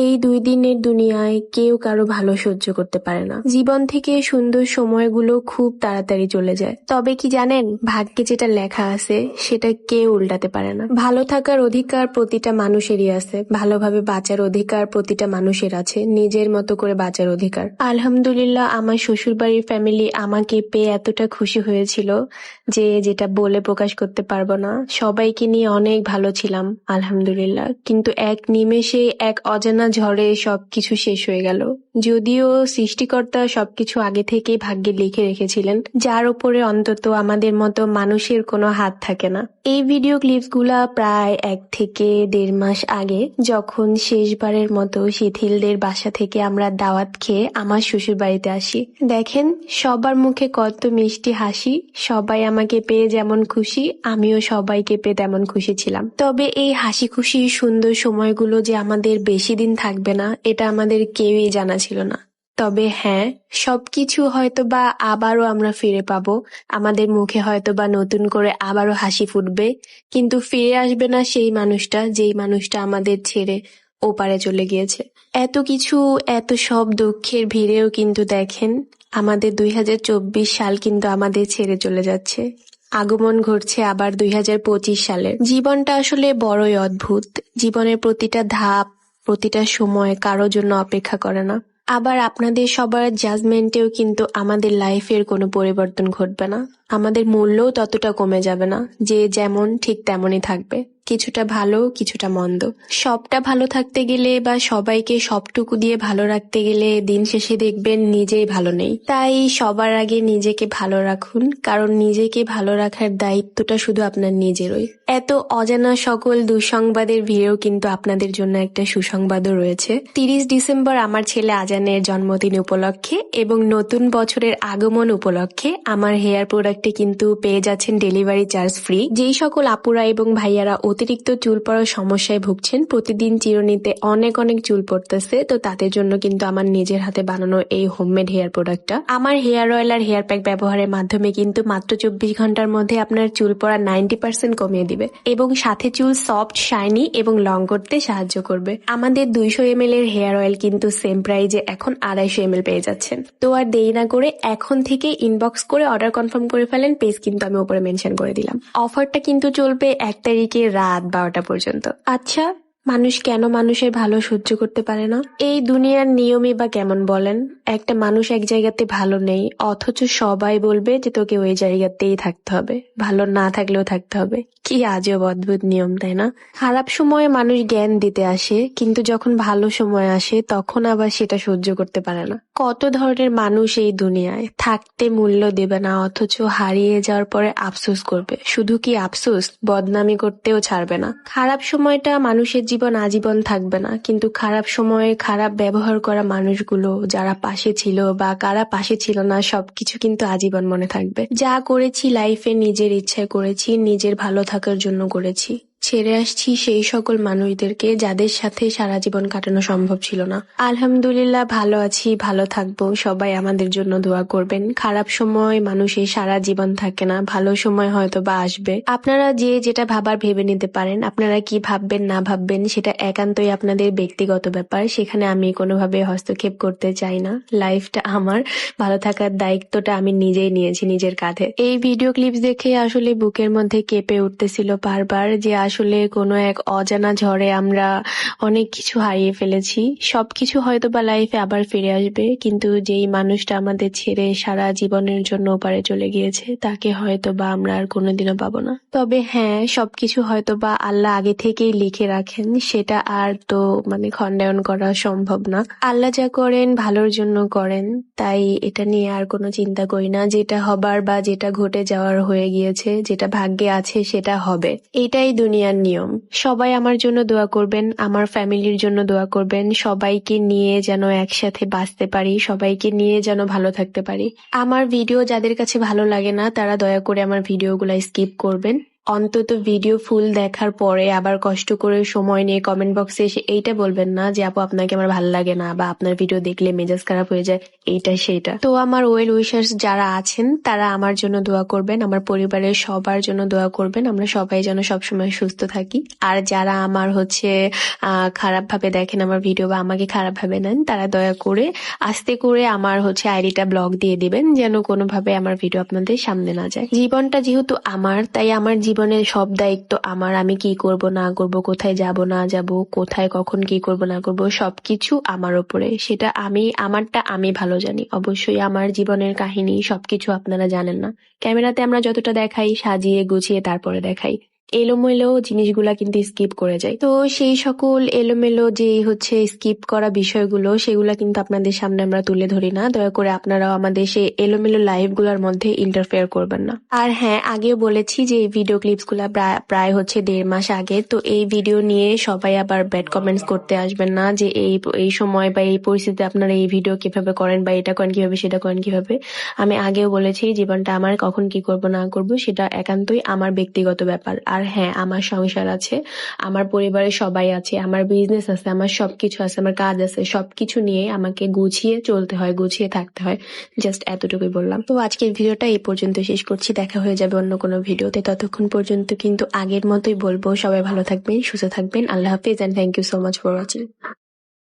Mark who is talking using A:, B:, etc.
A: এই 2 দিনের দুনিয়ায় কেউ কারো ভালো সহ্য করতে পারে না। জীবন থেকে সুন্দর সময়গুলো খুব তাড়াতাড়ি চলে যায়। তবে কি জানেন, ভাগ্যে যেটা লেখা আছে সেটা কেউ উল্টাতে পারে না। ভালো থাকার অধিকার প্রতিটা মানুষেরই আছে, ভালোভাবে বাঁচার অধিকার প্রতিটা মানুষের আছে, নিজের মতো করে বাঁচার অধিকার। আলহামদুলিল্লাহ, আমার শ্বশুরবাড়ির ফ্যামিলি আমাকে পেয়ে এতটা খুশি হয়েছিল যে যেটা বলে প্রকাশ করতে পারবো না। সবাইকে নিয়ে অনেক ভালো ছিলাম আলহামদুলিল্লাহ, কিন্তু এক নিমেষে এক অজানা ঝড়ে সবকিছু শেষ হয়ে গেল। যদিও সৃষ্টিকর্তা সবকিছু আগে থেকেই ভাগ্যে লিখে রেখেছিলেন, যার উপরে অন্তত আমাদের মতো মানুষের কোনো হাত থাকে না। এই ভিডিও ক্লিপসগুলা প্রায় 1 থেকে 1.5 মাস আগে, যখন শেষবারের মতো শিথিলদের বাসা থেকে আমরা দাওয়াত খেয়ে আমার শ্বশুর বাড়িতে আসি। দেখেন সবার মুখে কত মিষ্টি হাসি, সবাই আমাকে পেয়ে যেমন খুশি, আমিও সবাইকে পেয়ে তেমন খুশি ছিলাম। তবে এই হাসি খুশির সুন্দর সময়গুলো যে আমাদের বেশি দিন থাকবে না, এটা আমাদের কেউই জানা ছিল না। তবে হ্যাঁ, সবকিছু হয়তোবা আবারও আমরা ফিরে পাবো, আমাদের মুখে হয়তোবা নতুন করে আবারও হাসি ফুটবে, কিন্তু ফিরে আসবে না সেই মানুষটা, যেই মানুষটা আমাদের ছেড়ে ওপারে চলে গিয়েছে। এত কিছু, এত সব দুঃখের ভিড়েও কিন্তু দেখেন আমাদের 2024 সাল কিন্তু আমাদের ছেড়ে চলে যাচ্ছে। আগমন ঘটছে আবার 2025 সালের। জীবনটা আসলে বড়ই অদ্ভুত। জীবনের প্রতিটা ধাপ, প্রতিটা সময় কারো জন্য অপেক্ষা করে না। আবার আপনাদের সবার জাজমেন্টেও কিন্তু আমাদের লাইফের কোনো পরিবর্তন ঘটবে না, আমাদের মূল্যও ততটা কমে যাবে না। যে যেমন ঠিক তেমনই থাকবে, কিছুটা ভালো কিছুটা মন্দ। সবটা ভালো থাকতে গেলে বা সবাইকে সবটুকু দিয়ে ভালো রাখতে গেলে দিন শেষে দেখবেন নিজেই ভালো নেই। তাই সবার আগে নিজেকে ভালো রাখুন, কারণ নিজেকে ভালো রাখার দায়িত্বটা শুধু আপনার নিজেরই। এত অজানা সকল দুঃসংবাদের ভিড়েও কিন্তু আপনাদের জন্য একটা সুসংবাদও রয়েছে। 30 ডিসেম্বর আমার ছেলে আজানের জন্মদিন উপলক্ষে এবং নতুন বছরের আগমন উপলক্ষে আমার হেয়ার প্রোডাক্টে কিন্তু পেয়ে যাচ্ছেন ডেলিভারি চার্জ ফ্রি। যেই সকল আপুরা এবং ভাইয়ারা অতিরিক্ত চুল পড়ার সমস্যায় ভুগছেন, প্রতিদিন চিরুনিতে অনেক অনেক চুল পড়তেছে, তো তাদের জন্য কিন্তু আমার নিজের হাতে বানানো এই হোমমেড হেয়ার প্রোডাক্টটা, আমার হেয়ার অয়েল আর হেয়ার প্যাক ব্যবহারের মাধ্যমে কিন্তু মাত্র 24 ঘন্টার মধ্যে আপনার চুল পড়া 90% কমিয়ে দিবে এবং সাথে চুল সফট, শাইনি এবং লং করতে সাহায্য করবে। আমাদের 200 ml এর হেয়ার অয়েল কিন্তু সেম প্রাইজে এখন 250 ml পেয়ে যাচ্ছেন। তো আর দেরি না করে এখন থেকে ইনবক্স করে অর্ডার কনফার্ম করে ফেলেন, পেজ কিন্তু আমি উপরে মেনশন করে দিলাম। অফারটা কিন্তু চলবে 1 তারিখে রাত 12টা পর্যন্ত। আচ্ছা, মানুষ কেন মানুষের ভালো সহ্য করতে পারে না? এই দুনিয়ার নিয়মই বা কেমন বলেন? একটা মানুষ এক জায়গাতে ভালো নেই, অথচ সবাই বলবে যে তোকে ওই জায়গাতেই থাকতে হবে, ভালো না থাকলেও থাকতে হবে। কি আজব অদ্ভুত নিয়ম, তাই না? খারাপ সময়ে মানুষ জ্ঞান দিতে আসে, কিন্তু যখন ভালো সময় আসে তখন আবার সেটা সহ্য করতে পারে না। কত ধরনের মানুষ এই দুনিয়ায়, থাকতে মূল্য দেবে না, অথচ হারিয়ে যাওয়ার পরে আফসোস করবে। শুধু কি আফসোস, বদনামি করতেও ছাড়বে না। খারাপ সময়টা মানুষের জীবন আজীবন থাকবে না, কিন্তু খারাপ সময়ে খারাপ ব্যবহার করা মানুষগুলো যারা পাশে ছিল বা কারা পাশে ছিল না, সবকিছু কিন্তু আজীবন মনে থাকবে। যা করেছি লাইফে নিজের ইচ্ছায় করেছি, নিজের ভালো থাকার জন্য করেছি। ছেড়ে আসছি সেই সকল মানুষদেরকে যাদের সাথে সারা জীবন কাটানো সম্ভব ছিল না। আলহামদুলিল্লাহ ভালো আছি, ভালো থাকবো। সবাই আমাদের জন্য দোয়া করবেন। খারাপ সময় মানুষের সারা জীবন থাকে না, ভালো সময় হয়তো বা আসবে। আপনারা যে যেটা ভাবার ভেবে নিতে পারেন, আপনারা কি ভাববেন না ভাববেন সেটা একান্তই আপনাদের ব্যক্তিগত ব্যাপার, সেখানে আমি কোনোভাবে হস্তক্ষেপ করতে চাই না। লাইফটা আমার, ভালো থাকার দায়িত্বটা আমি নিজেই নিয়েছি নিজের কাঁধে। এই ভিডিও ক্লিপস দেখে আসলে বুকের মধ্যে কেঁপে উঠতেছিল বারবার, যে আসলে কোনো এক অজানা ঝড়ে আমরা অনেক কিছু হারিয়ে ফেলেছি। সবকিছু হয়তো বা লাইফে আবার ফিরে আসবে, কিন্তু যেই মানুষটা আমাদের ছেড়ে সারা জীবনের জন্য ওপারে চলে গিয়েছে, তাকে হয়তো বা আমরা আর কোনোদিনও পাবো না। তবে হ্যাঁ, সবকিছু হয়তো বা আল্লাহ আগে থেকেই লিখে রাখেন, সেটা আর তো খণ্ডায়ন করা সম্ভব না। আল্লাহ যা করেন ভালোর জন্য করেন, তাই এটা নিয়ে আর কোনো চিন্তা করি না। যেটা হবার বা যেটা ঘটে যাওয়ার হয়ে গিয়েছে, যেটা ভাগ্যে আছে সেটা হবে, এটাই দুনিয়ার নিয়ম। সবাই আমার জন্য দোয়া করবেন, আমার ফ্যামিলির জন্য দোয়া করবেন, সবাইকে নিয়ে যেন একসাথে বাঁচতে পারি, সবাইকে নিয়ে যেন ভালো থাকতে পারি। আমার ভিডিও যাদের কাছে ভালো লাগে না, তারা দয়া করে আমার ভিডিওগুলো স্কিপ করবেন। অন্তত ভিডিও ফুল দেখার পরে আবার কষ্ট করে সময় নিয়ে কমেন্ট বক্সে এসে এইটা বলবেন না যে আপু আপনাকে আমার ভালো লাগে না, বা আপনার ভিডিও দেখলে মেজাজ খারাপ হয়ে যায়, এইটা সেইটা। তো আমার ওয়েল উইশার্স যারা আছেন তারা আমার জন্য দোয়া করবেন, আমার পরিবারের সবার জন্য দোয়া করবেন, আমরা সবাই যেন সবসময় সুস্থ থাকি। আর যারা আমার খারাপ ভাবে দেখেন আমার ভিডিও বা আমাকে খারাপ ভাবে নেন, তারা দয়া করে আস্তে করে আমার আইডিটা ব্লক দিয়ে দিবেন, যেন কোনোভাবে আমার ভিডিও আপনাদের সামনে না যায়। জীবনটা যেহেতু আমার, তাই আমার জীবনের সব দায়িত্ব আমার। আমি কি করব না করব, কোথায় যাব না যাব, কোথায় কখন কি করব না করব, সবকিছু আমার উপরে। সেটা আমারটা আমি ভালো জানি। অবশ্যই আমার জীবনের কাহিনী সবকিছু আপনারা জানেন না। ক্যামেরাতে আমরা যতটা দেখাই সাজিয়ে গুছিয়ে তারপরে দেখাই, এলোমেলো জিনিসগুলা কিন্তু স্কিপ করে যায়। তো সেই সকল এলোমেলো যে স্কিপ করা বিষয়গুলো, সেগুলা কিন্তু আপনাদের সামনে আমরা তুলে ধরি না। দয়া করে আপনারাও আমাদের সেই এলোমেলো লাইভ গুলার মধ্যে ইন্টারফেয়ার করবেন না। আর হ্যাঁ, আগেও বলেছি যে এই ভিডিও ক্লিপস গুলা প্রায় 1.5 মাস আগে। তো এই ভিডিও নিয়ে সবাই আবার ব্যাড কমেন্টস করতে আসবেন না যে এই সময় বা এই পরিস্থিতিতে আপনারা এই ভিডিও কিভাবে করেন, বা এটা করেন কিভাবে, সেটা করেন কিভাবে। আমি আগেও বলেছি জীবনটা আমার, কখন কি করব না করব সেটা একান্তই আমার ব্যক্তিগত ব্যাপার। আর হ্যাঁ, আমার সংসার আছে, আমার পরিবারের সবাই আছে, আমার বিজনেস আছে, আমার সবকিছু আছে, আমার কাজ আছে, সবকিছু নিয়ে আমাকে গুছিয়ে চলতে হয়, গুছিয়ে থাকতে হয়। জাস্ট এতটুকুই বললাম। তো আজকের ভিডিওটা এই পর্যন্ত শেষ করছি, দেখা হয়ে যাবে অন্য কোনো ভিডিওতে। ততক্ষণ পর্যন্ত কিন্তু আগের মতোই বলবো, সবাই ভালো থাকবেন, সুস্থ থাকবেন। আল্লাহ হাফিজ, and thank you so much for watching.